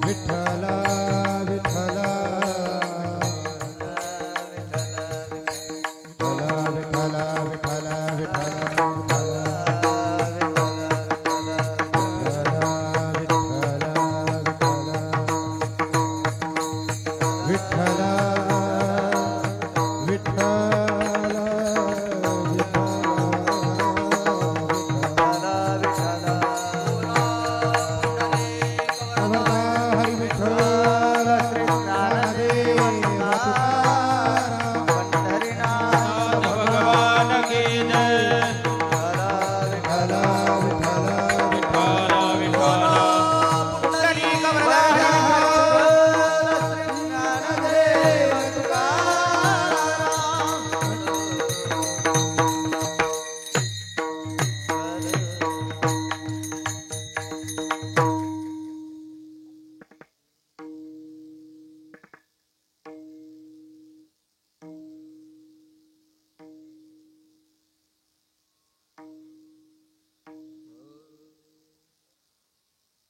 विठ्ठल विठ्ठल विठ्ठल विठ्ठल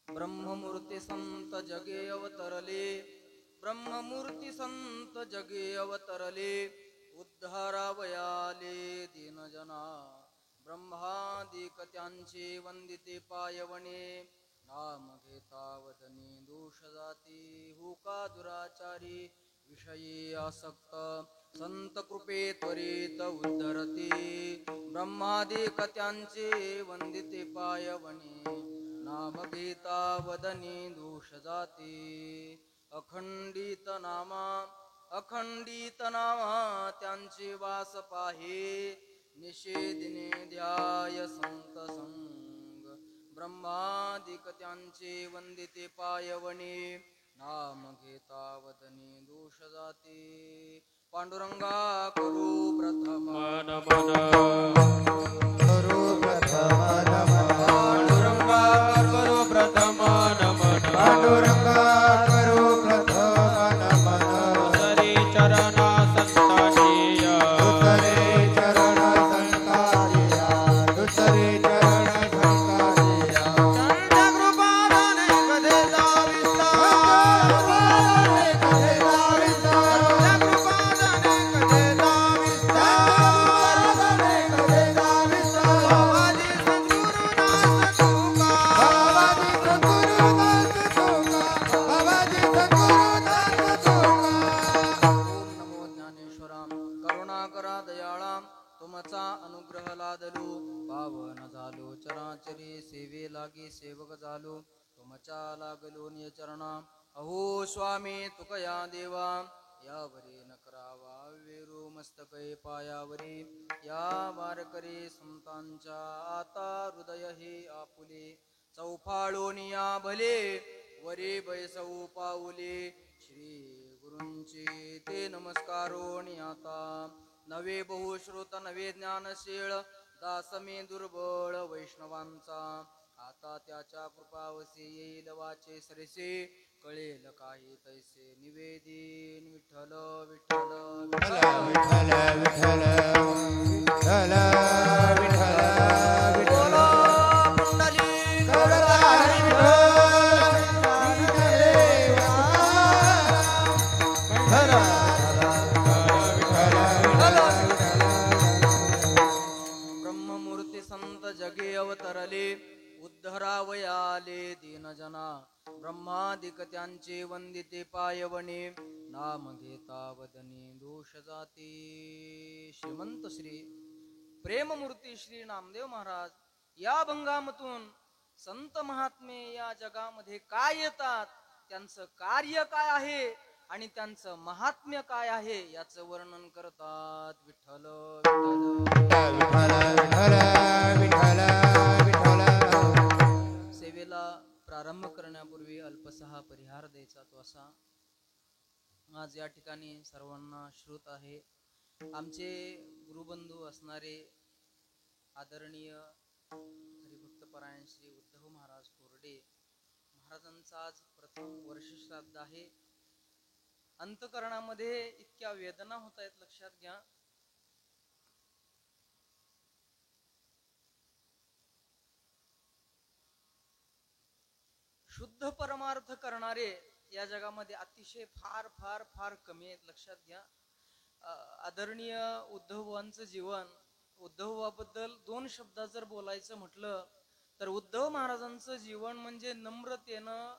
ब्रह्ममूर्ती संत जगे अवतरले, ब्रह्ममूर्ती संत जगे अवतरले, उद्धारावयाले दीनजना. ब्रह्मादिक त्यांचे वंदिते पायवणे, नाम घेता वदनी दोष जाती. हुका दुराचारी विषयी आसक्त, संत कृपे त्वरित उद्धरती. ब्रह्मादिक त्यांचे वंदिते पायवणे, नाम घेता वदनी दोष जाती. अखंडित नामा त्यांचे वास पाहे, निषेदिने ध्याय संत संग. ब्रह्मादिक त्यांचे वंदिते पायवणे, नाम घेता वदनी दोष जाती. पांडुरंगा करू प्रथम करू प्रथम नमन पांडुरंगा करू प्रथम नमन पांडुरंगा करू प्रथम नमन उतरे चरण संतानिया दुसरे चरण संतारिया दुसरे चरण संतारिया संत कृपादाने कधेचा विस्तार संत कृपादाने कधेचा बाबाजी सद्गुरुदास तुका ओम नमो ज्ञानेश्वराम करुणाकरा दयाळाम. तुमचा अनुग्रह लादलो, पावन झालो चराचरी. सेवे लागी सेवक झालो, तुमच्या लागलो नियचरणा. अहो स्वामी तुकया देवा, यावरी न करावा वेरू. मस्तकै पायावरी या वारकरी संतांच्या, आता हृदय हे आपुले. चौफाळोनिया भले वरी बैसऊ पाऊले. श्री गुरूंची ते नमस्कारोणी आता. नवे बहुश्रुत नवे ज्ञानशीळ, दास मी दुर्बळ वैष्णवांचा. आता त्याच्या कृपावसी येईल वाचे सरसे, कळेल काही तैसे निवेदीन. विठ्ठल विठ्ठल विठ्ठल विठ्ठल विठ्ठल विठ्ठल विठ्ठल विठ्ठल पुंडलिक ब्रह्ममूर्ती संत जगे अवतरले, उद्धरावयाले दीनजना. ब्रह्मादिक त्यांचे वंदिते पायवणे, नाम घेता वदनी दोष जाती. श्रीमंत श्री प्रेममूर्ती श्री नामदेव महाराज या भंगामतून संत महात्मे या जगामध्ये काय येतात, त्यांचं कार्य काय आहे आणि त्यांचं महात्म्य काय आहे याचं वर्णन करतात. विठ्ठल विठ्ठल विठ्ठल विठ्ठल विठ्ठल सेवेला प्रारंभ करण्यापूर्वी अल्पसहा परिहार द्यायचा तो असा. आज या ठिकाणी सर्वांना श्रुत आहे, आमचे गुरुबंधू असणारे आदरणीय हरिभक्तपरायण श्री उद्धव महाराज कोरडे महाराजांचा आज प्रथम वर्ष श्राद्ध आहे. अंतकरणामध्ये इतक्या वेदना होत आहेत, लक्षात घ्या. शुद्ध परमार्थ करणारे या जगामध्ये अतिशय फार फार फार कमी आहेत, लक्षात घ्या. आदरणीय उद्धवांचं जीवन, उद्धवाबद्दल दोन शब्दात जर बोलायचं म्हटलं तर उद्धव महाराजांचं जीवन म्हणजे नम्रतेनं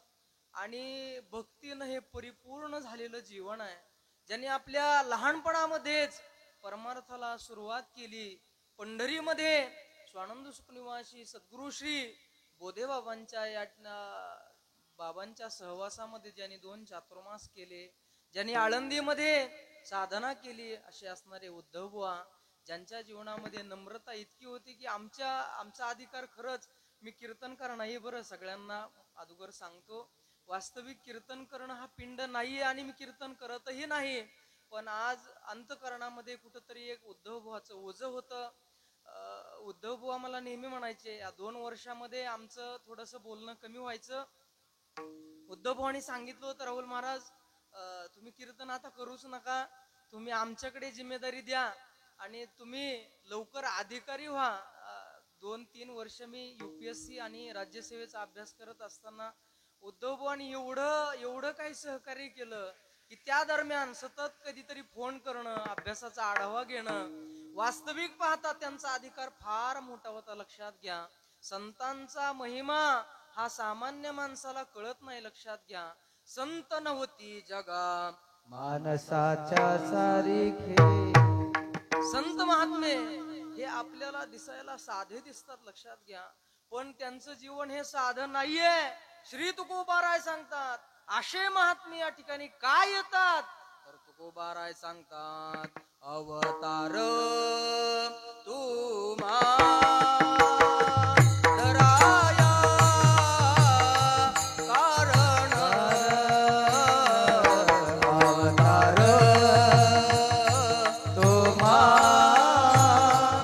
आणि भक्तीनं हे परिपूर्ण झालेलं जीवन आहे. ज्यांनी आपल्या लहानपणामध्येच परमार्थाला सुरुवात केली. पंढरीमध्ये स्वानंद सुखनिवासी सद्गुरु श्री बोधेबाबांच्या बाबांच्या सहवासामध्ये ज्यांनी 2 चातुर्मास केले, ज्यांनी आळंदीमध्ये साधना केली, असे असणारे उद्धव बुवा, ज्यांच्या जीवनामध्ये नम्रता इतकी होती की आमचा अधिकार, खरंच मी कीर्तनकार नाही बरं, सगळ्यांना अगोदर सांगतो, वास्तविक कीर्तन करणं हा पिंड नाहीये आणि मी कीर्तन करतही नाही. पण आज अंतकरणामध्ये कुठंतरी एक उद्धव बुवाचं ओझं होतं. उद्धव बुवा मला नेहमी म्हणायचे, या 2 वर्षामध्ये आमचं थोडस बोलणं कमी व्हायचं. उद्धव बुवांनी सांगितलं होतं, राहुल महाराज तुम्ही कीर्तन आता करूच नका, तुम्ही आमच्याकडे जिम्मेदारी द्या आणि तुम्ही लवकर अधिकारी व्हा. 2-3 वर्ष मी UPSC आणि राज्यसेवेचा अभ्यास करत असताना उद्धव बुवांनी एवढं काही सहकार्य केलं की त्या दरम्यान सतत कधीतरी फोन करणं, अभ्यासाचा आढावा घेणं. वास्तविक पाहता त्यांचा अधिकार फार मोठा होता, लक्षात घ्या. संतांचा महिमा हा सामान्य माणसाला कळत नाही, लक्षात घ्या. संत नव्हती जगा मानसाच्या सारिखे. संत महात्मे हे आपल्याला दिसायला साधे दिसतात, लक्षात घ्या, पण त्यांचं जीवन हे साधं नाहीये. श्री तुकोबाराय सांगतात, असे महात्मे या ठिकाणी काय येतात, तर तुकोबाराय सांगतात, अवतार तुम्हा धराया कारण, अवतार तुम्हा धराया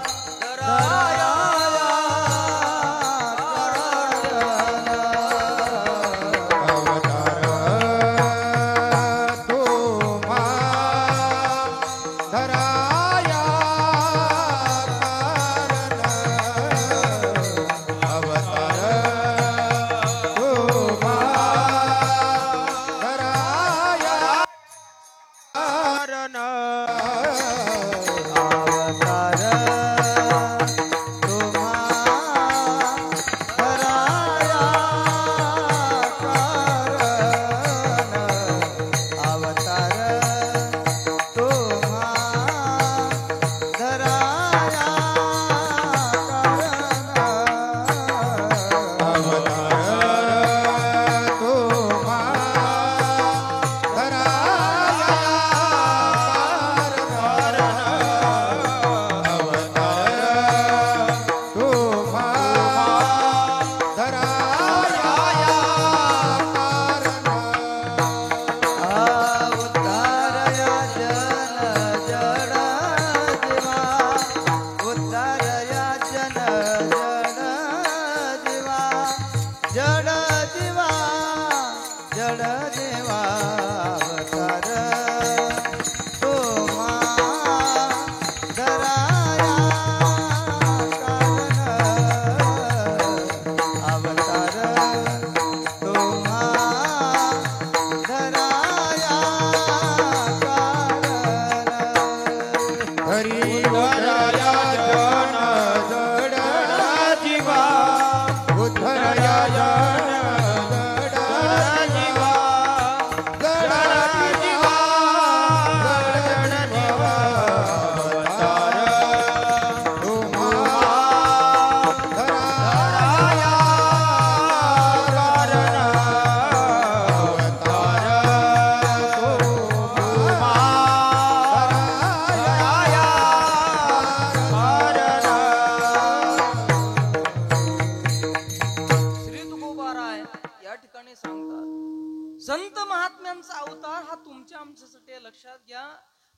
संत महात्म्यांचा अवतार हा तुमच्या आमच्यासाठी आहे, लक्षात घ्या.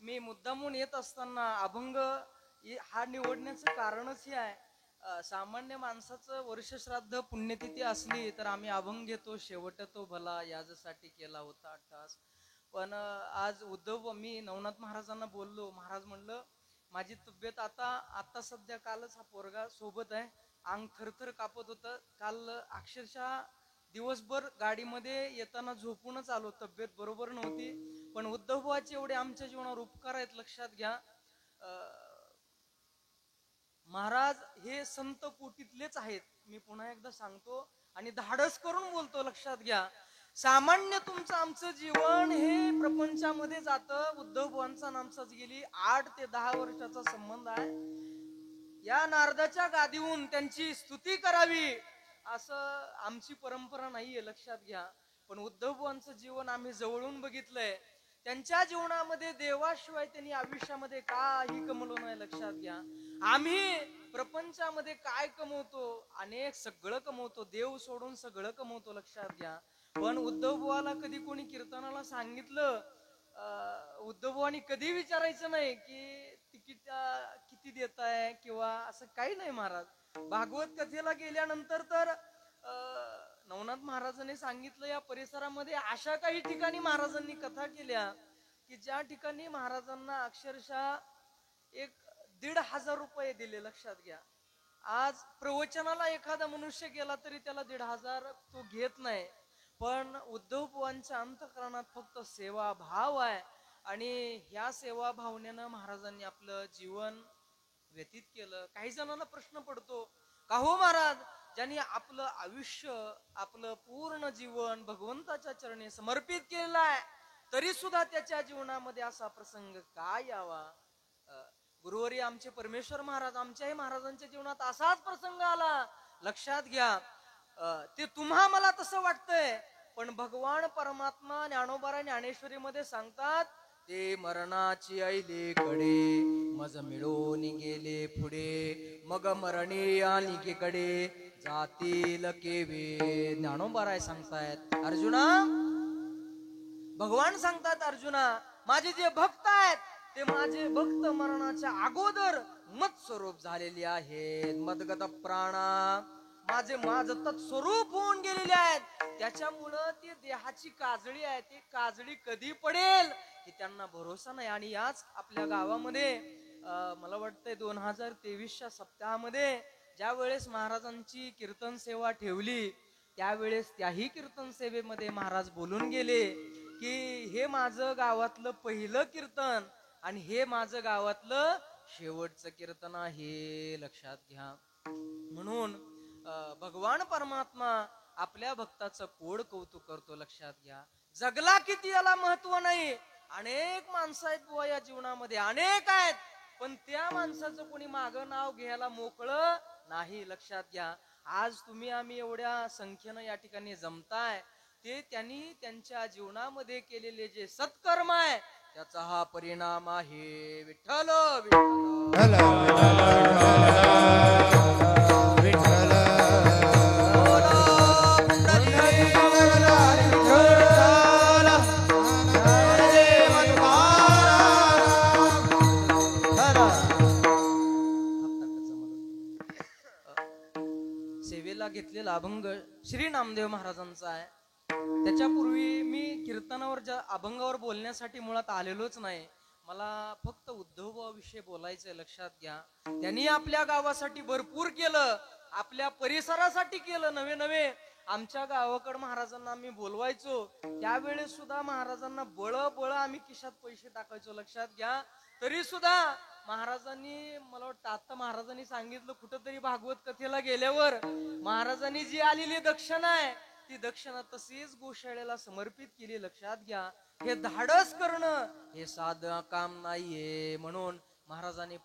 मी मुद्दामून येत असताना अभंग हा निवडण्याचं कारणच हे आहे. सामान्य माणसाचं वर्षश्राद्ध पुण्यतिथी असली तर आम्ही अभंग घेतो, शेवट तो भला याजसाठी केला होता अट्टास. पण आज उद्धव, मी नवनाथ महाराजांना बोललो, महाराज म्हणलं माझी तब्येत आता सध्या, कालच हा पोरगा सोबत आहे, अंग थरथर कापत होतं, काल अक्षरशः दिवसभर गाडीमध्ये येताना झोपूनच आलो, तब्येत बरोबर नव्हती. पण उद्धवभावाचे एवढे आमच्या जीवनावर उपकार आहेत, लक्षात घ्या. महाराज हे संत कोटीतलेच आहेत, मी पुन्हा एकदा सांगतो आणि धाडस करून बोलतो, लक्षात घ्या. सामान्य तुमचं आमचं जीवन हे प्रपंचामध्ये जातं. उद्धवभावांचा आणि आमचाच गेली 8 ते 10 वर्षाचा संबंध आहे. या नारदाच्या गादीहून त्यांची स्तुती करावी असं आमची परंपरा नाहीये, लक्षात घ्या. पण उद्धवभावांचं जीवन आम्ही जवळून बघितलंय. त्यांच्या जीवनामध्ये देवाशिवाय त्यांनी आयुष्यामध्ये काही कमवलं नाही, लक्षात घ्या. आम्ही प्रपंचामध्ये काय कमवतो, अनेक सगळं कमवतो, देव सोडून सगळं कमवतो, लक्षात घ्या. पण उद्धवभावाला कधी कोणी कीर्तनाला सांगितलं, उद्धवभावानी कधी विचारायचं नाही की तिकीट किती देताय किंवा असं काही नाही. महाराज भागवत कथेला गेल्यानंतर तर नवनाथ महाराजांनी सांगितलं, या परिसरामध्ये अशा काही ठिकाणी महाराजांनी कथा केल्या की ज्या ठिकाणी महाराजांना अक्षरशः 1,500 रुपये दिले, लक्षात घ्या. आज प्रवचनाला एखादा मनुष्य गेला तरी त्याला 1,500 तो घेत नाही. पण उद्धवभावांच्या अंतःकरणात फक्त सेवा भाव आहे आणि ह्या सेवा भावनेनं महाराजांनी आपलं जीवन व्यतीत केलं. काही जणांना प्रश्न पडतो का हो महाराज, ज्यांनी आपलं आयुष्य, आपलं पूर्ण जीवन भगवंताच्या चरणी समर्पित केलेलं आहे, तरी सुद्धा त्याच्या जीवनामध्ये असा प्रसंग का यावा? गुरुवारी आमचे परमेश्वर महाराज, आमच्याही महाराजांच्या जीवनात असाच प्रसंग आला, लक्षात घ्या. ते तुम्हा मला तसं वाटतंय, पण भगवान परमात्मा ज्ञानोबा ज्ञानेश्वरी मध्ये सांगतात, ते मरणाची ऐलेकडे मज मिळून गेले पुढे, मग मरणे आलिकेकडे जातील केवे. ज्ञानोबा सांगतायत अर्जुना, भगवान सांगतात अर्जुना, माझे जे भक्त आहेत ते माझे भक्त मरणाच्या अगोदर मत स्वरूप झालेले आहेत. मदगत प्राणा, माझं तत्स्वरूप होऊन गेलेले आहेत. त्याच्यामुळं ते देहाची काजळी आहे, ती काजळी कधी पडेल हे त्यांना भरोसा नाही. आणि याच आपल्या गावामध्ये मला वाटतंय 2023च्या सप्ताहामध्ये ज्या वेळेस महाराजांची कीर्तन सेवा ठेवली, त्यावेळेस त्याही कीर्तन सेवेमध्ये महाराज बोलून गेले की हे माझं गावातलं पहिलं कीर्तन आणि हे माझं गावातलं शेवटचं कीर्तन आहे, लक्षात घ्या. म्हणून भगवान परमात्मा आपल्या भक्ताचं कोड कौतुक करतो, लक्षात घ्या. जगला किती याला महत्व नाही. अनेक माणसं आहेत बुवा या जीवनामध्ये, अनेक आहेत, पण त्या माणसाचं कोणी मागं नाव घ्यायला मोकळं नाही, लक्षात घ्या. आज तुम्ही आम्ही एवढ्या संख्येनं या ठिकाणी जमताय, ते त्यांनी त्यांच्या जीवनामध्ये केलेले जे सत्कर्म आहे त्याचा हा परिणाम आहे. विठ्ठल विठ्ठल सेवेला घेतलेला अभंग श्री नामदेव महाराजांचा आहे. त्याच्यापूर्वी मी कीर्तनावर, ज्या अभंगावर बोलण्यासाठी मुळात आलेलोच नाही. मला फक्त उद्धवभावाविषयी बोलायचंय, लक्षात घ्या. त्यांनी आपल्या गावासाठी भरपूर केलं, आपल्या परिसरासाठी केलं. नवे नवे आमच्या गावाकडे महाराजांना आम्ही बोलवायचो, त्यावेळेस सुद्धा महाराजांना बळ आम्ही खिशात पैसे टाकायचो, लक्षात घ्या. तरी सुद्धा महाराजांनी, मला वाटतं आता महाराजांनी सांगितलं कुठंतरी भागवत कथेला गेल्यावर, महाराजांनी जी आलेली दक्षिणा आहे ती दक्षिणा तशीच गोशाळेला समर्पित केली, लक्षात घ्या. हे धाडस करणं हे साधं काम नाहीये. म्हणून महाराजांनी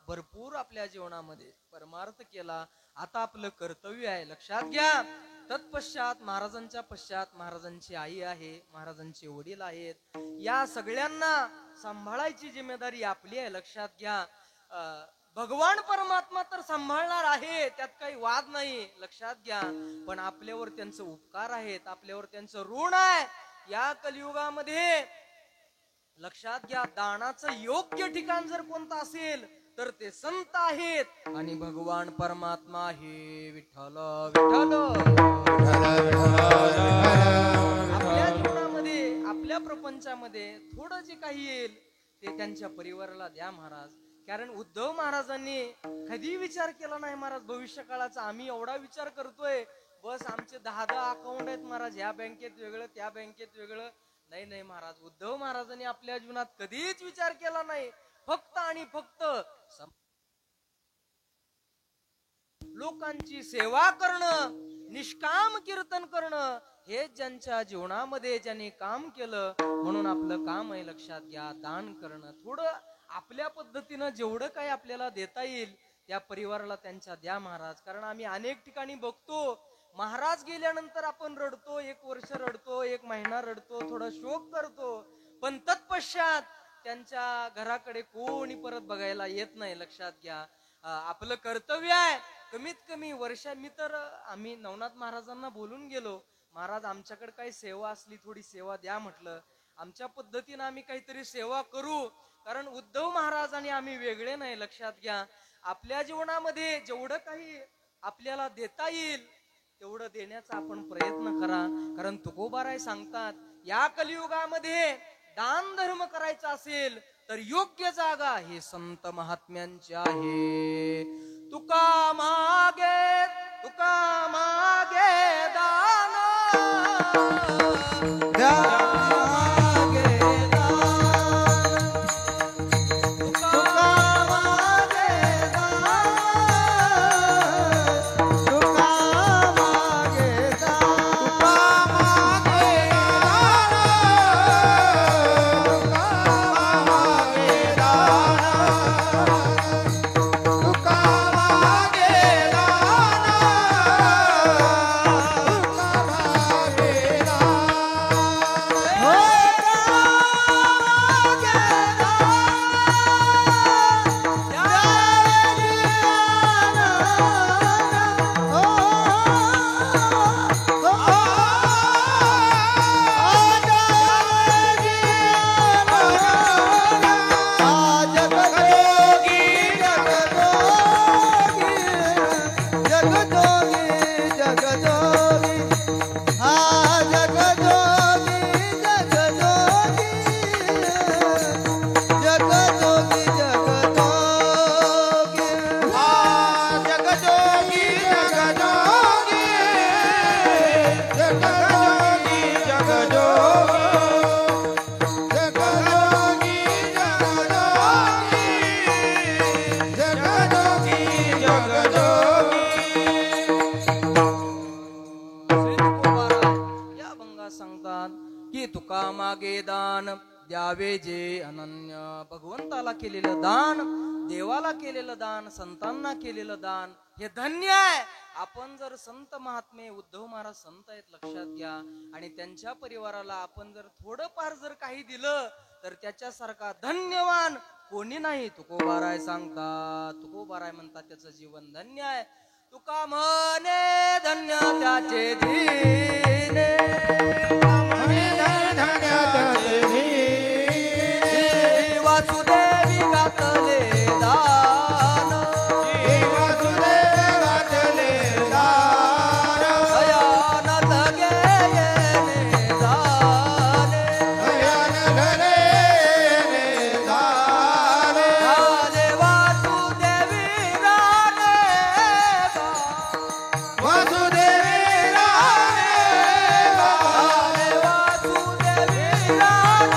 भरपूर आपल्या जीवनामध्ये परमार्थ केला. आता आपलं कर्तव्य आहे, लक्षात घ्या. तत्पश्चात महाराजांच्या पश्चात महाराजांची आई आहे, महाराजांचे वडील आहेत. या सगळ्यांना सांभाळायची जिम्मेदारी आपली आहे, लक्षात घ्या. भगवान परमात्मा तर सांभाळणार आहे, त्यात काही वाद नाही, लक्षात घ्या. पण आपल्यावर त्यांचे उपकार आहेत, आपल्यावर त्यांचं ऋण आहे. या कलियुगामध्ये लक्षात घ्या, दानाचं योग्य ठिकाण जर कोणतं असेल तर ते संत आहेत आणि भगवान परमात्मा आहे. विठ्ठल विठ्ठल. आपल्या जीवनामध्ये, आपल्या प्रपंचामध्ये थोडं जे काही येईल ते त्यांच्या परिवाराला द्या महाराज. कारण उद्धव महाराजांनी कधी विचार केला नाही महाराज भविष्य काळाचा. आम्ही एवढा विचार करतोय, बस आमचे 10 अकाउंट आहेत महाराज, ह्या बँकेत वेगळं त्या बँकेत वेगळं. नाही नाही महाराज, उद्धव महाराजांनी आपल्या जीवनात कधीच विचार केला नाही. फक्त आणि फक्त लोकांची सेवा करणं, निष्काम कीर्तन करणं, हे ज्यांच्या जीवनामध्ये ज्यांनी काम केलं म्हणून आपलं काम आहे. लक्षात घ्या, दान करणं. थोडं आपल्या पद्धतीनं जेवढं काही आपल्याला देता येईल त्या परिवाराला त्यांच्या द्या महाराज. कारण आम्ही अनेक ठिकाणी बघतो, महाराज गेल्यानंतर आपण रडतो, 1 वर्ष रडतो, 1 महिना रडतो, थोडा शोक करतो, पण तत्पश्चात त्यांच्या घराकडे कोणी परत बघायला येत नाही. लक्षात घ्या, आपलं कर्तव्य आहे कमीत कमी मी तर आम्ही नवनाथ महाराजांना बोलून गेलो, महाराज आमच्याकडे काही सेवा असली थोडी सेवा द्या म्हटलं, आमच्या पद्धतीनं आम्ही काहीतरी सेवा करू. कारण उद्धव महाराज आणि आम्ही वेगळे नाही. लक्षात घ्या, आपल्या जीवनामध्ये जेवढं काही आपल्याला देता येईल तेवढं देण्याचा आपण प्रयत्न करा. कारण तुकोबाराय सांगतात, या कलियुगामध्ये दान धर्म करायचा असेल तर योग्य जागा हे संत महात्म्यांची आहे. तुका मागे दान द्यावे जे अनन्य. भगवंताला केलेलं दान, देवाला केलेलं दान, संतांना केलेलं दान हे धन्य आहे. आपण जर संत महात्मे, उद्धव महाराज संत आहेत लक्षात घ्या, आणि त्यांच्या परिवाराला आपण जर थोडंफार जर काही दिलं तर त्याच्यासारखा धन्यवान कोणी नाही. तुकोबाराय सांगतात, तुकोबाराय म्हणतात त्याचं जीवन धन्य आहे. तुका म्हणे धन्य त्याचे जीने, वासुदेवी घातले दान, वासुदेवी घातले दान, दयानंद गेले दाने, दयानंद गेले दाने, झाले वासुदेवी राणे, वासुदेवी राणे, झाले वासुदेवी राणे,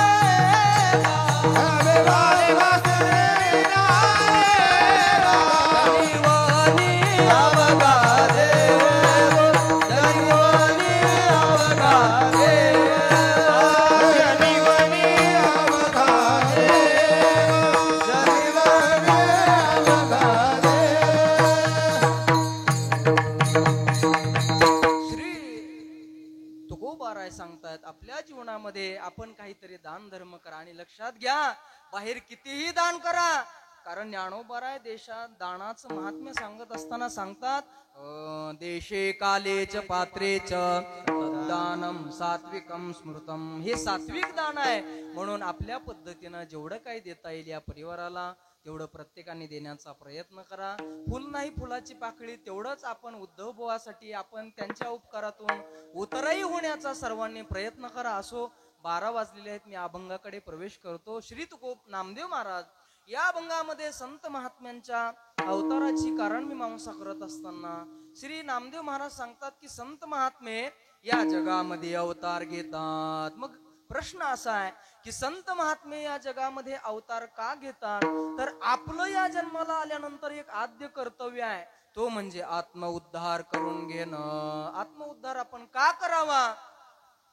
सांगतात आपल्या जीवनामध्ये आपण काहीतरी दान धर्म करा. आणि लक्षात घ्या, बाहेर कितीही दान करा, कारण ज्ञानोबाराय देशात दानाचं महात्म्य सांगत असताना सांगतात, देशे कालेच पात्रेच दानम सात्विकम स्मृतम. हे सात्विक दान आहे. म्हणून आपल्या पद्धतीनं जेवढं काही देता येईल या परिवाराला तेवढं प्रत्येकाने देण्याचा प्रयत्न करा. फुल नाही फुलाची पाकळी, तेवढंच आपण उद्धव बुवासाठी आपण त्यांच्या उपकारातून उतरही होण्याचा सर्वांनी प्रयत्न करा. असो, 12 वाजलेले आहेत, मी अभंगाकडे प्रवेश करतो. श्री तुकोब नामदेव महाराज या अभंगामध्ये संत महात्म्यांच्या अवताराची कारण मीमांसा करत असताना श्री नामदेव महाराज सांगतात की संत महात्मे या जगामध्ये अवतार घेतात. मग प्रश्न असा आहे की संत महात्मे या जगामध्ये अवतार का घेतात? तर आपलं या जन्माला आल्यानंतर एक आद्य कर्तव्य आहे, तो म्हणजे आत्मउद्धार करून घेणं. आत्मउद्धार आपण का करावा?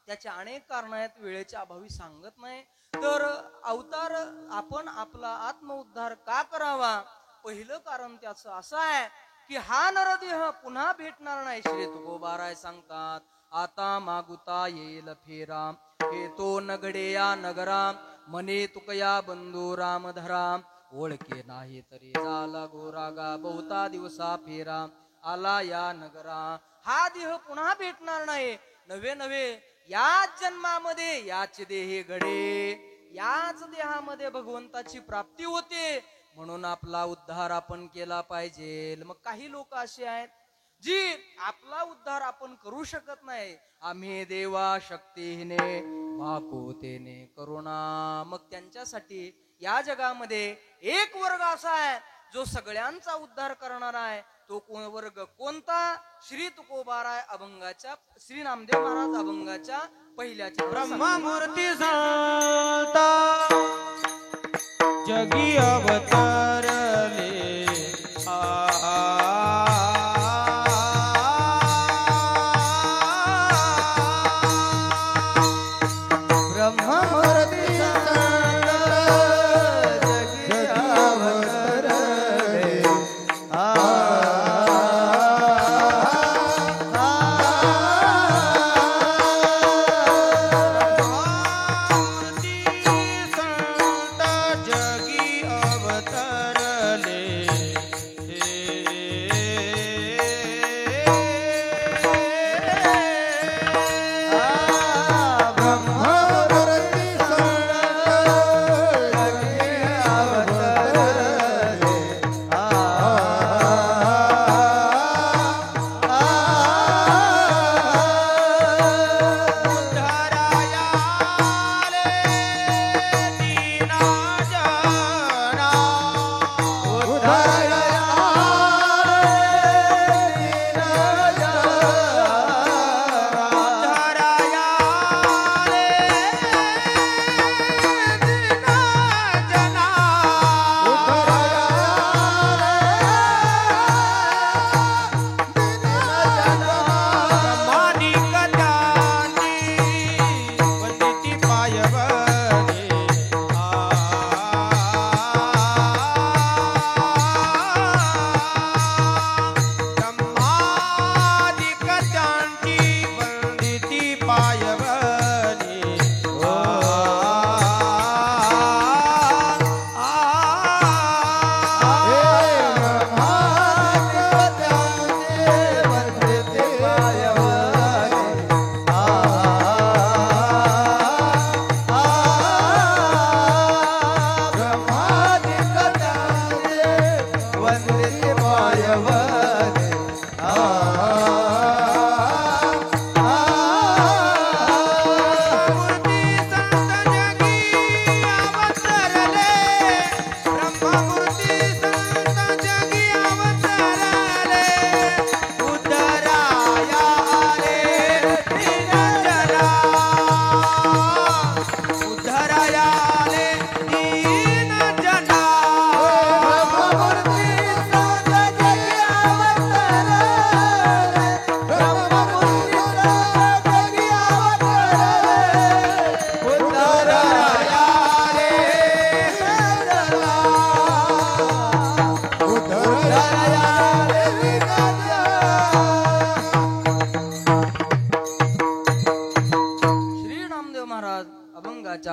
त्याचे अनेक कारण आहेत, वेळेच्या अभावी सांगत नाही. तर अवतार आपण आपला आत्मउद्धार का करावा? पहिलं कारण त्याचं असं आहे की हा नरदेह पुन्हा भेटणार नाही. श्री तुकोबाराय सांगतात, आता मागुता येईल फेरा, हे तो नगडे या नगरा, मने तुकया बंधू रामधरा, ओळखे नाही तरी झाला गोरागा, बहुता दिवसा फेरा आला या नगरा. हा देह पुन्हा भेटणार नाही. नवे नवे याच जन्मामध्ये याच देहे घडे, याच देहामध्ये भगवंताची प्राप्ती होते. म्हणून आपला उद्धार आपण केला पाहिजे. मग काही लोक असे आहेत जी आपला उद्धार आपण करू शकत नाही. आम्ही देवा शक्तीने भाकुतेने करुणा. मग त्यांच्यासाठी या जगामध्ये एक वर्ग असा आहे जो सगळ्यांचा उद्धार करणार आहे. तो वर्ग कोणता? श्री तुकोबाराय अभंगाच्या, श्री नामदेव महाराज अभंगाच्या पहिल्या ब्रह्ममूर्ती संता जगी अवतरले,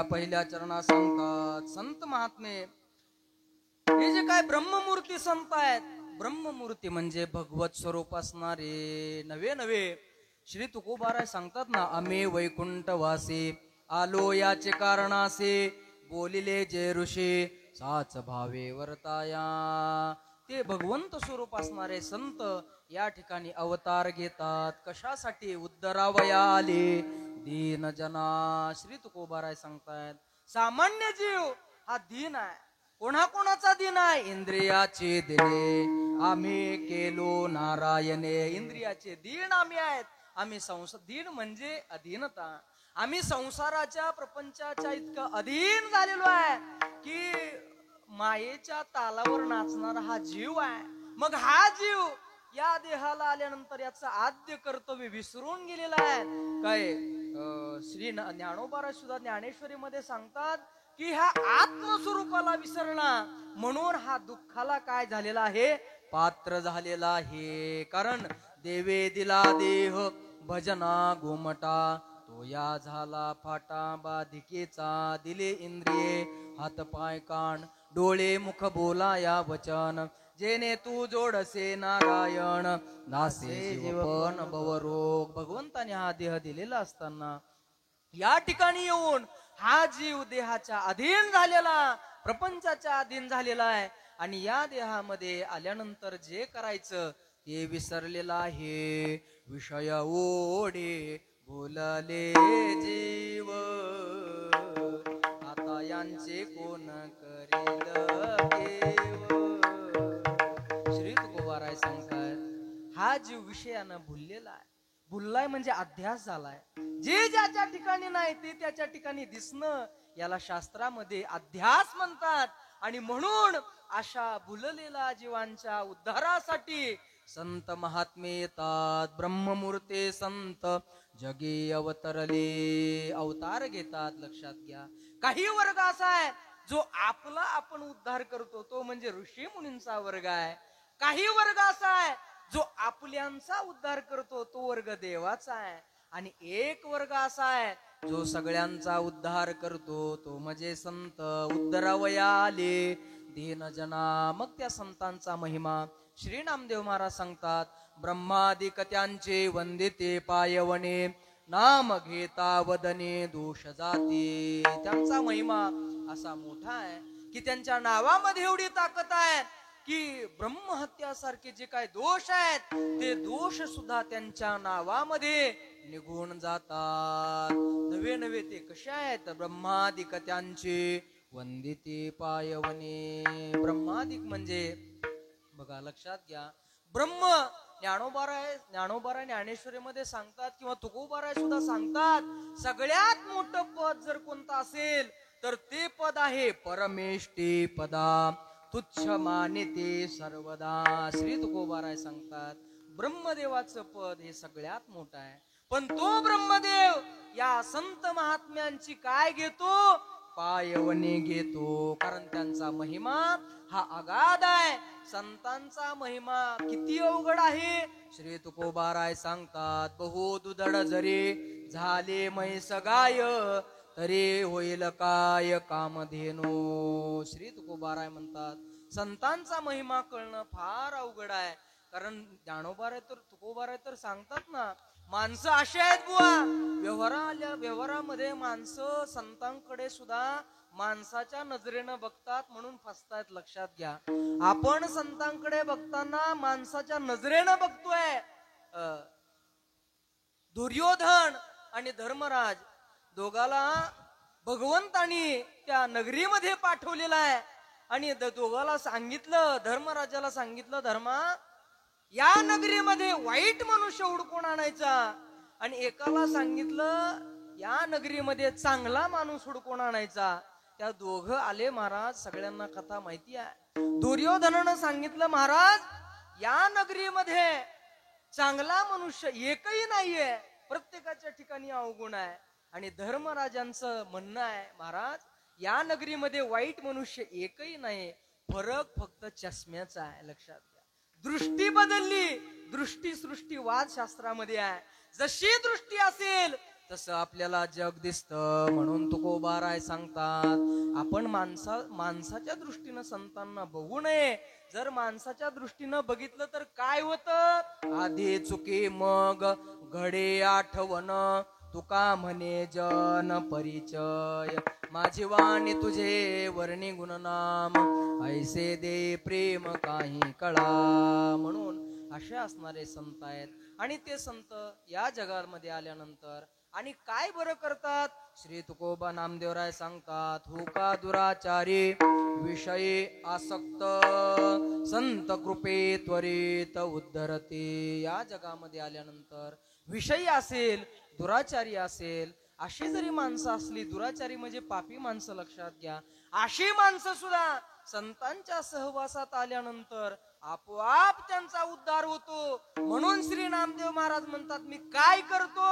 पहिल्या चरणात सांगतात, संत महात्मे हे जे काय ब्रह्ममूर्ती संत आहेत, ब्रह्ममूर्ती म्हणजे भगवत स्वरूप असणारे. नवे नवे श्री तुकोबाराय सांगतात ना, आम्ही वैकुंठ वासी आलो याचे कारणासे, बोलिले जे ऋषी साच भावे वर्ताया. ते भगवंत स्वरूप असणारे संत या ठिकाणी अवतार घेतात. कशासाठी? उद्धरावया आले दीन जना. श्री तुकोबाराय सांगतायत, सामान्य जीव हा दीन आहे. कोणाकोणाचा दिन आहे? इंद्रियाचे दिने आम्ही केलो नारायणे. इंद्रियाचे दिन आम्ही आहेत. आम्ही दिन म्हणजे अधीनता. आम्ही संसाराच्या प्रपंचाच्या इतकं अधीन झालेलो आहे की मायेच्या तालावर नाचणारा हा जीव आहे. मग हा जीव या देहाला आल्यानंतर याचं आद्य कर्तव्य विसरून गेलेला आहे. काय श्री ज्ञानोबा सुद्धा ज्ञानेश्वरी मध्ये सांगतात की ह्या आत्मस्वरूपाला विसरणा म्हणून हा दुःखाला काय झालेला आहे? पात्र झालेला आहे. कारण देवे दिला देह भजना गोमटा, तो या झाला फाटा बाधिकेचा. दिले इंद्रिये हात पाय कान डोळे मुख बोला या वचन, जेने तू जोडसे नारायण नासे जीवपण भवरोग. भगवंताने हा देह दिलेला असताना या ठिकाणी येऊन हा जीव देहाच्या अधीन झालेला, प्रपंचाच्या अधीन झालेला आहे. आणि या देहामध्ये आल्यानंतर जे करायचं ते विसरलेला आहे. विषय ओढे बोलले जीव, आता यांचे कोण करेल केव. श्री तुकोबाराय सांगतात हा जीव विषयानं भुललेला आहे. भुललाय म्हणजे अध्यास झालाय. जे ज्याच्या ठिकाणी नाही ते त्याच्या ठिकाणी दिसणं याला शास्त्रामध्ये अध्यास म्हणतात. आणि म्हणून अशा भुललेल्या जीवांच्या उद्धारासाठी संत महात्मे येतात. ब्रह्ममूर्ते संत जगे अवतरले, अवतार घेतात. लक्षात घ्या, काही वर्ग असा आहे जो आपला आपण उद्धार करतो, तो म्हणजे ऋषी मुनींचा वर्ग आहे. काही वर्ग असा आहे जो आपल्यांचा उद्धार करतो, तो वर्ग देवाचा आहे. आणि एक वर्ग असा आहे जो सगळ्यांचा उद्धार करतो, तो म्हणजे संत. उद्धरावया आले दीन जना. मग त्या संतांचा महिमा श्री नामदेव महाराज सांगतात. ब्रह्मादिक त्यांचे वंदिते पायवणे, नाम घेता वदने दोष जाते. त्यांचा महिमा असा मोठा आहे की त्यांच्या नावामध्ये एवढी ताकद आहे की ब्रह्महत्यासारखे जे काय दोष आहेत ते दोष सुद्धा त्यांच्या नावामध्ये निघून जातात. नवे नवे ते कसे आहेत? ब्रह्मादिक त्यांचे वंदिते पायवने. ब्रह्मादिक म्हणजे बघा, लक्षात घ्या, ब्रह्म ज्ञानोबाराय ज्ञानेश्वरीमध्ये सांगतात किंवा तुकोबाराय सुद्धा सांगतात, सगळ्यात मोठं पद जर कोणतं असेल तर ते पद आहे परमेष्ठी पदा, तुच्छ मानिते सर्वदा. श्री तुकोबाराय सांगतात ब्रह्मदेवाचं पद हे सगळ्यात मोठं आहे. पण तो ब्रह्मदेव या संत महात्म्यांची काय घेतो? पायवणे घेतो. कारण त्यांचा महिमा हा अगाध आहे. संतांचा महिमा किती अवघड आहे. श्री तुकोबाराय सांगतात, बहु दुधड जरी झाले म्हैस गाय, तरी होईल काय कामधेनो. श्री तुकोबाराय म्हणतात संतांचा महिमा कळणं फार अवघड आहे. कारण ज्ञानोबाराय तर तुकोबाराय तर सांगतात ना, माणसं अशी आहेत बुवा, व्यवहारामध्ये माणसं संतांकडे सुद्धा माणसाच्या नजरेनं बघतात म्हणून फसतायत. लक्षात घ्या, आपण संतांकडे बघताना माणसाच्या नजरेनं बघतोय. दुर्योधन आणि धर्मराज दोघाला भगवंतानी त्या नगरीमध्ये पाठवलेला आहे. आणि दोघाला सांगितलं, धर्मराजाला सांगितलं, धर्मा या नगरीमध्ये वाईट मनुष्य हुडकून आणायचा. आणि एकाला सांगितलं या नगरीमध्ये चांगला माणूस हुडकून आणायचा. त्या दोघं आले महाराज. सगळ्यांना कथा माहिती आहे. दुर्योधनानं सांगितलं, महाराज या नगरीमध्ये चांगला मनुष्य एकही नाहीये, प्रत्येकाच्या ठिकाणी अवगुण आहे. आणि धर्मराजांचं म्हणणं आहे, महाराज या नगरीमध्ये वाईट मनुष्य एकही नाही, फरक फक्त चष्म्याचा आहे. लक्षात घ्या, दृष्टी बदलली. दृष्टी सृष्टी वाद शास्त्रामध्ये आहे. जशी दृष्टी असेल तसं आपल्याला जग दिसतं. म्हणून तुकोबाराय सांगतात, आपण माणसाच्या दृष्टीनं संतांना बघू नये. जर माणसाच्या दृष्टीनं बघितलं तर काय होतं? आधी चुकी मग घडे आठवण, तुका म्हणे जन परिचय, माझी वाणी तुझे वर्णी गुणनाम, ऐसे दे प्रेम काही कळा. म्हणून असे असणारे संत आहेत. आणि ते संत या जगामध्ये आल्यानंतर आणि काय बरं करतात? श्री तुकोबा नामदेवराय सांगतात, हो का दुराचारी विषयी आसक्त संत कृपे त्वरित उद्धरते. या जगामध्ये आल्यानंतर विषयी असेल, दुराचारी असेल, अशी जरी माणसं असली, दुराचारी म्हणजे पापी माणसं लक्षात घ्या, अशी माणसं सुद्धा संतांच्या सहवासात आल्यानंतर आपोआप त्यांचा उद्धार होतो. म्हणून श्री नामदेव महाराज म्हणतात, मी काय करतो?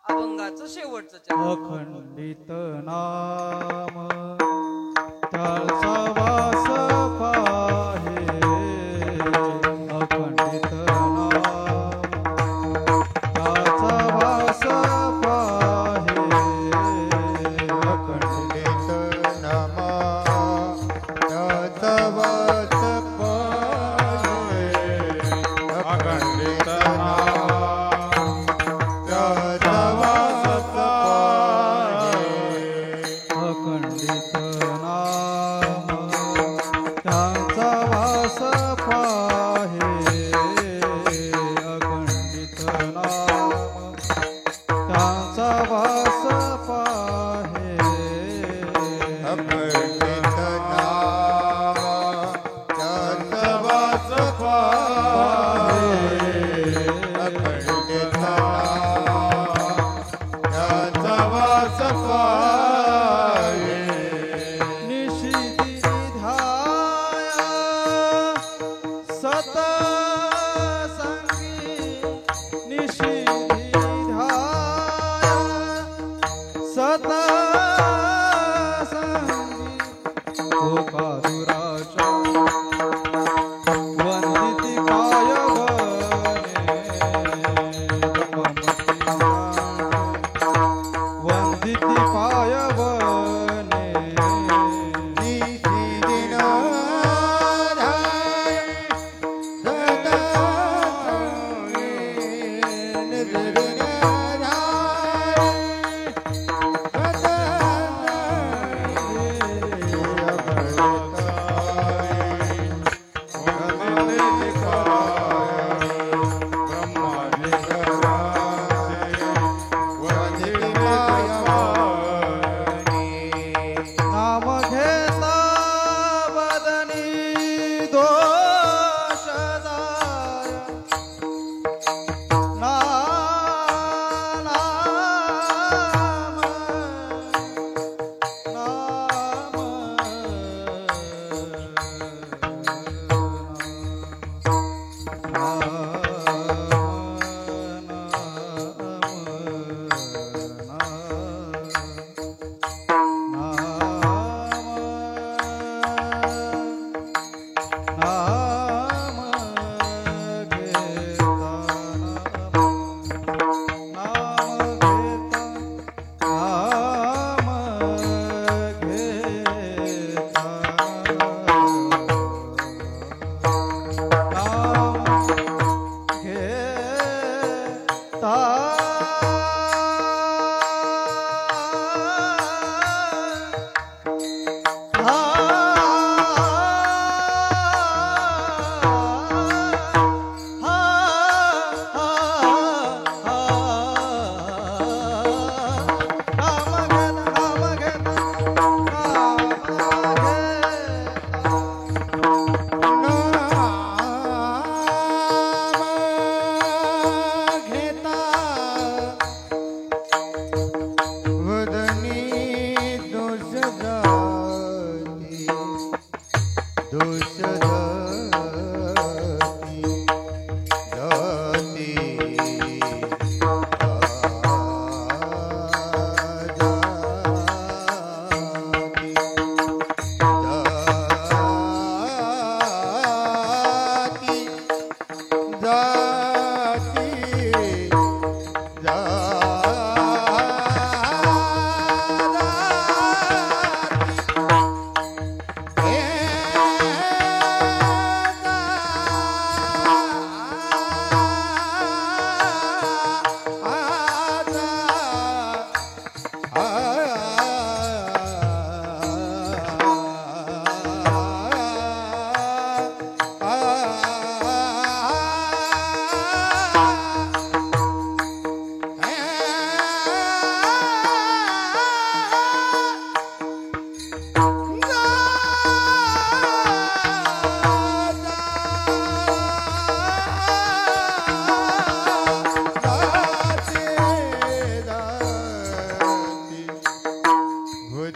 अभंगाचं शेवटचं चरण. अखंडित नाम त्याचा वास पाहे. अखंडित नाम त्याचा वास पाहे. अखंडित नाम त्याचा वास पाहे. अखंडित नाम त्याचा वास पाहे. अखंडित नाम त्याचा वास पाहे. अखंडित नाम त्याचा वास पाहे. अखंडित नाम त्याचा वास पाहे. अखंडित नाम त्याचा वास पाहे. निशिती ध्याया सतसंगी. निशिती ध्याया सतसंगी. हो का दुराचा वंदिती काय वंदिती पाय वने.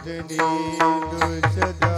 वदनी दुसदा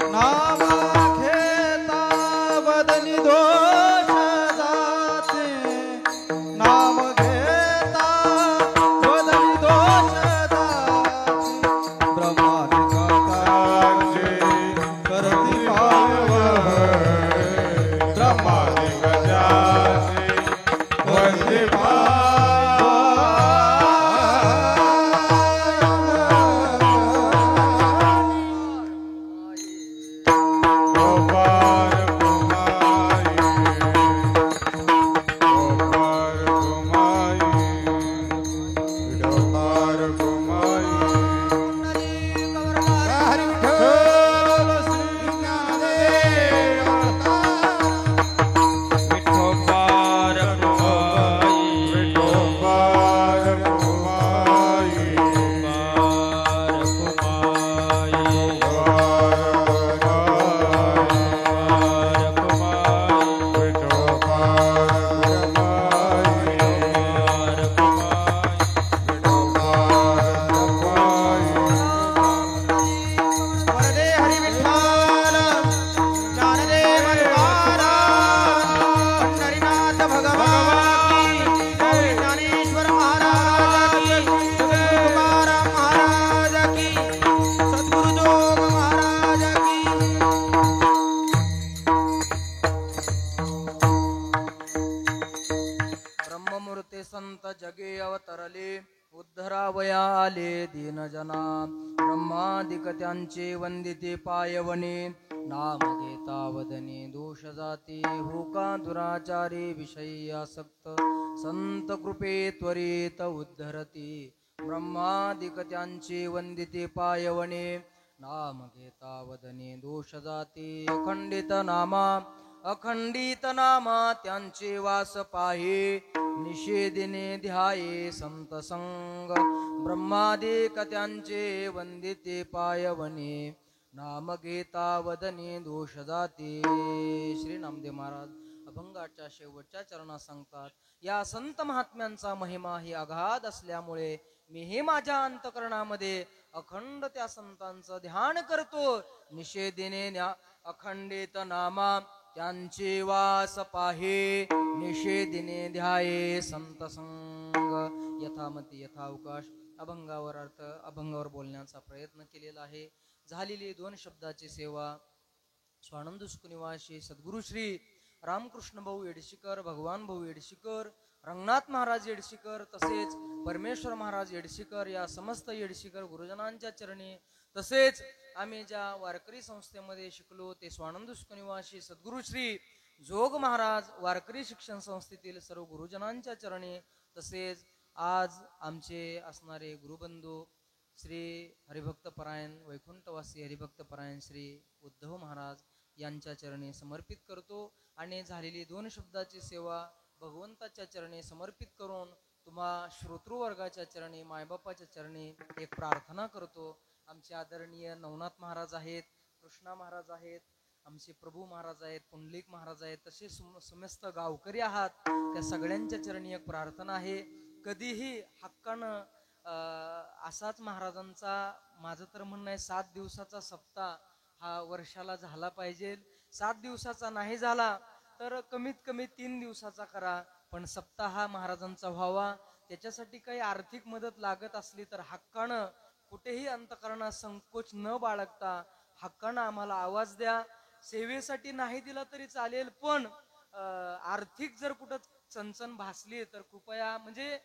नाम घेता जंजे नाम घेता वदनी दोष जाते नाम घेता वदनी दोष जाते ब्रह्मादिकाचे करती पाय ब्रह्मादिकाचे वंदे ब्रह्ममूर्ती संत जगे अवतरले उद्धरावया आले दीनजना ब्रह्मादिक त्यांचे वंदिते पायवणे नाम घेता वदने दोष जाती होका दुराचारी विषयी आसक्त संत कृपे त्वरित उद्धरती ब्रह्मादिक त्यांचे वंदिते पायवणे नाम घेता वदने दोष जाती अखंडित नामा त्यांचे वास पाहे निषेधिने ध्याये संत संग ब्रह्मादिक त्यांचे वंदिते पायवणे नाम घेता वदने दोष जाते. श्री नामदेव महाराज अभंगाच्या शेवटच्या चरणात सांगतात, या संत महात्म्यांचा महिमा ही अगाध असल्यामुळे मीही माझ्या अंतकरणामध्ये अखंड त्या संतांचं ध्यान करतो. निषेधिने अखंडित नामा त्यांचे वास पाहे निषेधिने ध्याये संत संग. यथामती यथावकाश अभंगावर अर्थ अभंगावर बोलण्याचा प्रयत्न केलेला आहे. झालेली 2 शब्दाची सेवा स्वानंद निवासी सद्गुरु श्री रामकृष्ण भाऊ येडशीकर, भगवान भाऊ येडशीकर, रंगनाथ महाराज येडशीकर तसेच परमेश्वर महाराज येडशीकर या समस्त येडशीकर गुरुजनांच्या चरणी, तसेच आम्ही ज्या वारकरी संस्थेमध्ये शिकलो ते स्वानंद निवासी सद्गुरु श्री जोग महाराज वारकरी शिक्षण संस्थेतील सर्व गुरुजनांच्या चरणी, तसेच आज आमचे असणारे गुरुबंधू श्री हरिभक्त परायण वैकुंठवासी हरिभक्त परायण श्री उद्धव महाराज यांच्या चरणी समर्पित करतो. आणि झालेली 2 शब्दाची सेवा भगवंताच्या चरणी समर्पित करून तुम्हा श्रोतृवर्गाच्या चरणी मायबापाच्या चरणी एक प्रार्थना करतो. आमचे आदरणीय नवनाथ महाराज आहेत, कृष्णा महाराज आहेत, आमचे प्रभू महाराज आहेत, पुंडलिक महाराज आहेत, तसे समस्त गावकरी आहात, त्या सगळ्यांच्या चरणी एक प्रार्थना आहे. कधीही हक्कानं असाच महाराजांचा माझं तर म्हणणं आहे 7 दिवसाचा सप्ताह हा वर्षाला झाला पाहिजे. 7 दिवसाचा नाही झाला तर कमीत कमी 3 दिवसाचा करा, पण सप्ताह हा महाराजांचा व्हावा. त्याच्यासाठी काही आर्थिक मदत लागत असली तर हक्कानं कुठेही अंतकरणात संकोच न बाळगता हक्कानं आम्हाला आवाज द्या. सेवेसाठी नाही दिला तरी चालेल, पण आर्थिक जर कुठं चणचण भासली तर कृपया, म्हणजे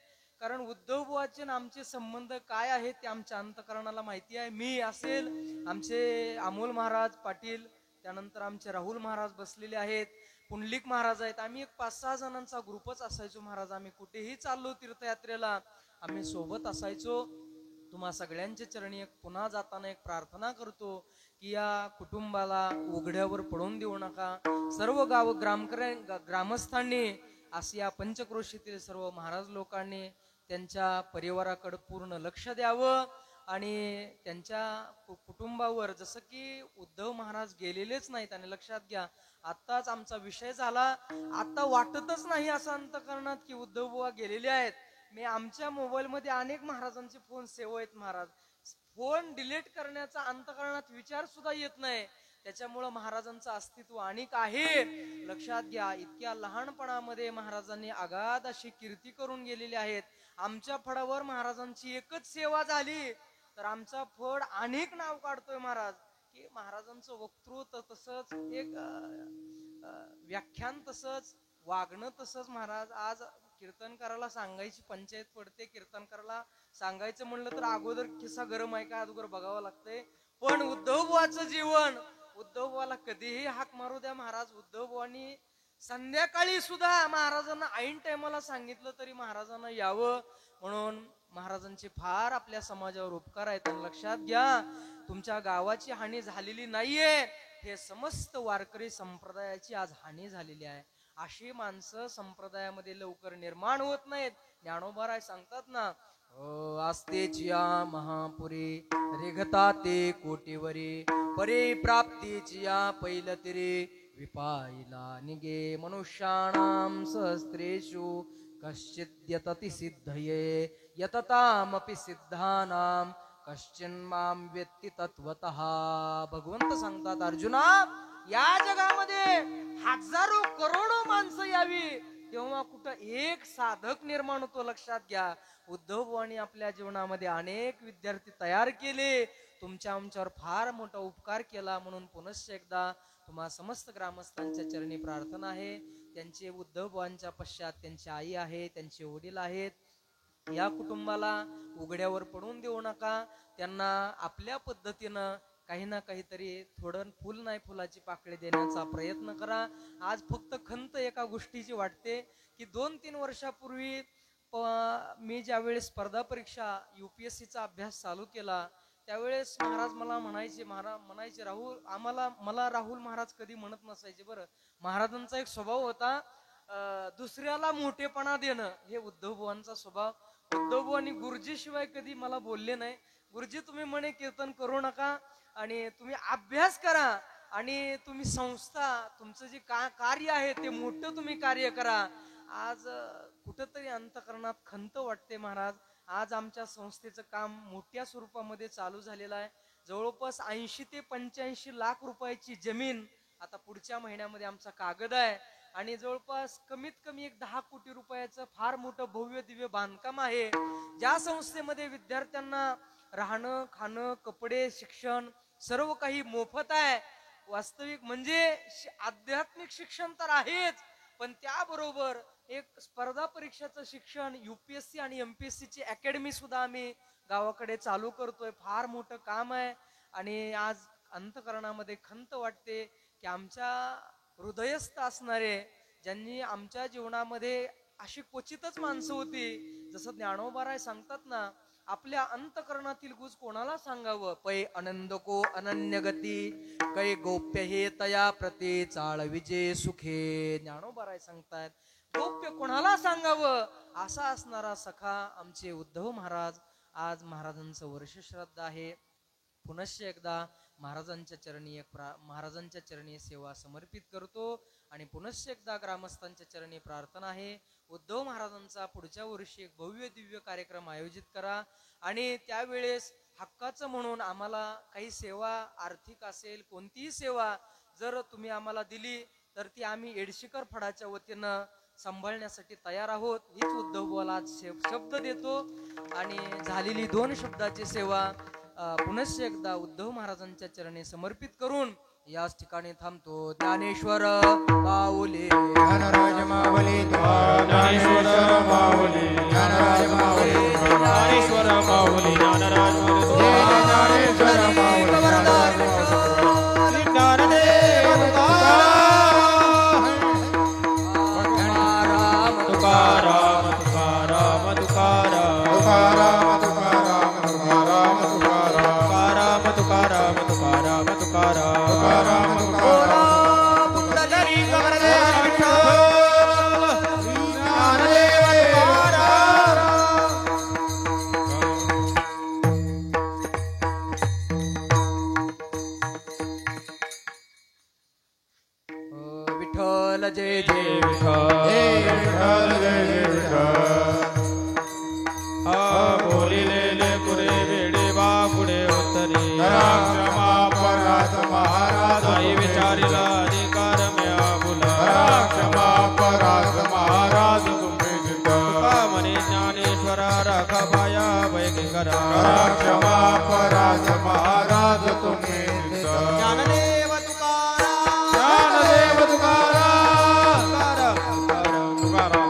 कारण उद्धव बुवाचे आणि आमचे संबंध काय आहेत ते आमच्या अंतकरणाला माहिती आहे. मी असेल, आमचे अमोल महाराज पाटील, त्यानंतर आमचे राहुल महाराज बसलेले आहेत, पुंडलिक महाराज आहेत. आम्ही एक 5-6 जणांचा ग्रुपच असायचो महाराज. आम्ही कुठेही चाललो तीर्थयात्रेला आम्ही सोबत असायचो. तुम्हा सगळ्यांच्या चरणी एक पुन्हा जाताना एक प्रार्थना करतो की या कुटुंबाला उघड्यावर पडून देऊ नका. सर्व ग्रामस्थांनी, आसिया पंचक्रोशीतील सर्व महाराज लोकांनी त्यांच्या परिवाराकडे पूर्ण लक्ष द्यावं आणि त्यांच्या कुटुंबावर, जसं की उद्धव महाराज गेलेलेच नाहीत. आणि लक्षात घ्या, आत्ताच आमचा विषय झाला, आता वाटतच नाही असं अंतकरणात की उद्धव बुवा गेलेले आहेत. मी आमच्या मोबाईल मध्ये अनेक महाराजांचे फोन सेव्ह आहेत महाराज. फोन डिलीट करण्याचा अंतकरणात विचार सुद्धा येत नाही. त्याच्यामुळं महाराजांचं अस्तित्व अनेक आहे. लक्षात घ्या, इतक्या लहानपणामध्ये महाराजांनी अगाध अशी कीर्ती करून गेलेली आहेत. आमच्या फडावर महाराजांची एकच सेवा झाली तर आमचा फड अनेक नाव काढतोय महाराज. की महाराजांचं वक्तृत्व तसंच, एक व्याख्यान तसंच, वागणं तसंच महाराज. आज कीर्तन करायला सांगायची पंचायत पडते, कीर्तन करायला सांगायचं म्हणलं तर अगोदर खिस्सा गरम आहे का अगोदर बघावं लागतंय. पण उद्धव बुवाचं जीवन, उद्धव बुवाला कधीही हाक मारू द्या महाराज. उद्धव बुवानी संध्याकाळी सुद्धा महाराजांना ऐन टायमाला सांगितलं तरी महाराजांना यावं, म्हणून महाराजांचे फार आपल्या समाजावर उपकार आहेत. आणि लक्षात घ्या, तुमच्या गावाची हानी झालेली नाहीये, हे समस्त वारकरी संप्रदायाची आज हानी झालेली आहे. अशी माणसं संप्रदायामध्ये लवकर निर्माण होत नाहीत. ज्ञानोबा सांगतात ना, आस्तेचिया महापुरी रेघता ते कोटीवरी परी प्राप्तीचिया पैलतिरे विपाईला निगे मनुष्याणाम सहस्रेषु कश्चित् यतति सिद्धये यततामपि सिद्धानाम कश्चिन्माम व्यक्ती तत्वतः. भगवंत सांगतात, अर्जुना, या जगामध्ये हजारो करोडो माणसं यावी तेव्हा कुठं एक साधक निर्माण होतो. लक्षात घ्या, उद्धव बुवांनी आपल्या जीवनामध्ये अनेक विद्यार्थी तयार केले. तुमच्या आमच्यावर फार मोठा उपकार केला, म्हणून पुनश्च एकदा तुम्हा समस्त ग्रामस्थांच्या चरणी प्रार्थना आहे. त्यांचे उद्धव बुवांच्या पश्चात त्यांची आई आहे, त्यांचे वडील आहेत. या कुटुंबाला उघड्यावर पडून देऊ नका. त्यांना आपल्या पद्धतीनं काही ना काहीतरी थोडं फुल नाही फुलाची पाकळी देण्याचा प्रयत्न करा. आज फक्त खंत एका गोष्टीची वाटते की 2-3 वर्षापूर्वी मी ज्यावेळेस स्पर्धा परीक्षा UPSCचा अभ्यास चालू केला त्यावेळेस महाराज मला म्हणायचे राहुल, मला राहुल महाराज कधी म्हणत नसायचे. बरं, महाराजांचा एक स्वभाव होता, दुसऱ्याला मोठेपणा देणं, हे उद्धव बुवांचा स्वभाव. उद्धव बुवांनी गुरुजी शिवाय कधी मला बोलले नाही. गुरुजी, तुम्ही म्हणे कीर्तन करू नका आणि तुम्ही अभ्यास करा आणि तुम्ही संस्था, तुमचं जे कार्य आहे ते मोठं तुम्ही कार्य करा. आज कुठंतरी अंतकरणात खंत वाटते महाराज. आज आमच्या संस्थेचं काम मोठ्या स्वरूपामध्ये चालू झालेलं आहे. जवळपास 80 ते 85 लाख रुपयाची जमीन आता पुढच्या महिन्यामध्ये आमचा कागद आहे आणि जवळपास कमीत कमी एक 10 कोटी रुपयाचं फार मोठं भव्य दिव्य बांधकाम आहे. ज्या संस्थेमध्ये विद्यार्थ्यांना राहणं, खाणं, कपडे, शिक्षण सर्व काही मोफत आहे. वास्तविक म्हणजे आध्यात्मिक शिक्षण तर आहेच, पण त्याबरोबर एक स्पर्धा परीक्षेचं शिक्षण, UPSC आणि MPSC ची अकॅडमी सुद्धा आम्ही गावाकडे चालू करतोय. फार मोठं काम आहे आणि आज अंतकरणामध्ये खंत वाटते की आमच्या हृदयस्थ असणारे, ज्यांनी आमच्या जीवनामध्ये अशी क्वचितच माणसं होती, जसं ज्ञानोबा सांगतात ना, आपल्या अंतकरणातील गुज कोणाला सांगावं. पै आनंद को अनन्य गती कै गोप्य हे तया प्रती चाळ विजे सुखे. ज्ञानोबा सांगतात, गोप्य कोणाला सांगावं असा असणारा सखा आमचे उद्धव महाराज. आज महाराजांचं वर्ष श्राद्ध आहे. पुनश्च एकदा महाराजांच्या चरणी सेवा समर्पित करतो आणि पुनश्च एकदा ग्रामस्थांच्या चरणी प्रार्थना आहे. उद्धव महाराजांचा पुढच्या वर्षी एक भव्य दिव्य कार्यक्रम आयोजित करा आणि त्यावेळेस हक्काचं म्हणून आम्हाला काही सेवा, आर्थिक असेल कोणतीही सेवा जर तुम्ही आम्हाला दिली तर ती आम्ही एडशीकर फडाच्या वतीनं सांभाळण्यासाठी तयार आहोत. हीच उद्धव बुवाला आज शब्द देतो आणि झालेली 2 शब्दाची सेवा पुनश्च एकदा उद्धव महाराजांच्या चरणी समर्पित करून याच ठिकाणी थांबतो. ज्ञानेश्वर माऊली ज्ञानराज माऊली ज्ञानेश्वर माऊली ज्ञानराज माऊली ज्ञानेश्वर माऊली ज्ञानराज ज्ञानेश्वर माऊली श्री ज्ञानदेव तुकाराम तुकाराम तुकाराम तुकाराम तुकाराम तुकाराम तुकाराम तुकाराम तुकाराम तुकाराम तुकाराम तुकाराम पुंडलिक वरदे विठ्ठल ज्ञानदेव विठ्ठल जय जय विठ्ठल जय विठ्ठल हा बोलिलेले पुरे वेडे बा पुढे उत्तरी क्षमा परात महाराज आई विचारिला अधिकार म्या बुला क्षमा परात महाराज तुम्ही जित तुका म्हणे ज्ञानेश्वरा राखा बाया वैगे करा क्षमा परात महाराज तुम्ही जित ज्ञानदेव तुकाराम ज्ञानदेव तुकाराम तुकाराम तुकाराम तुकाराम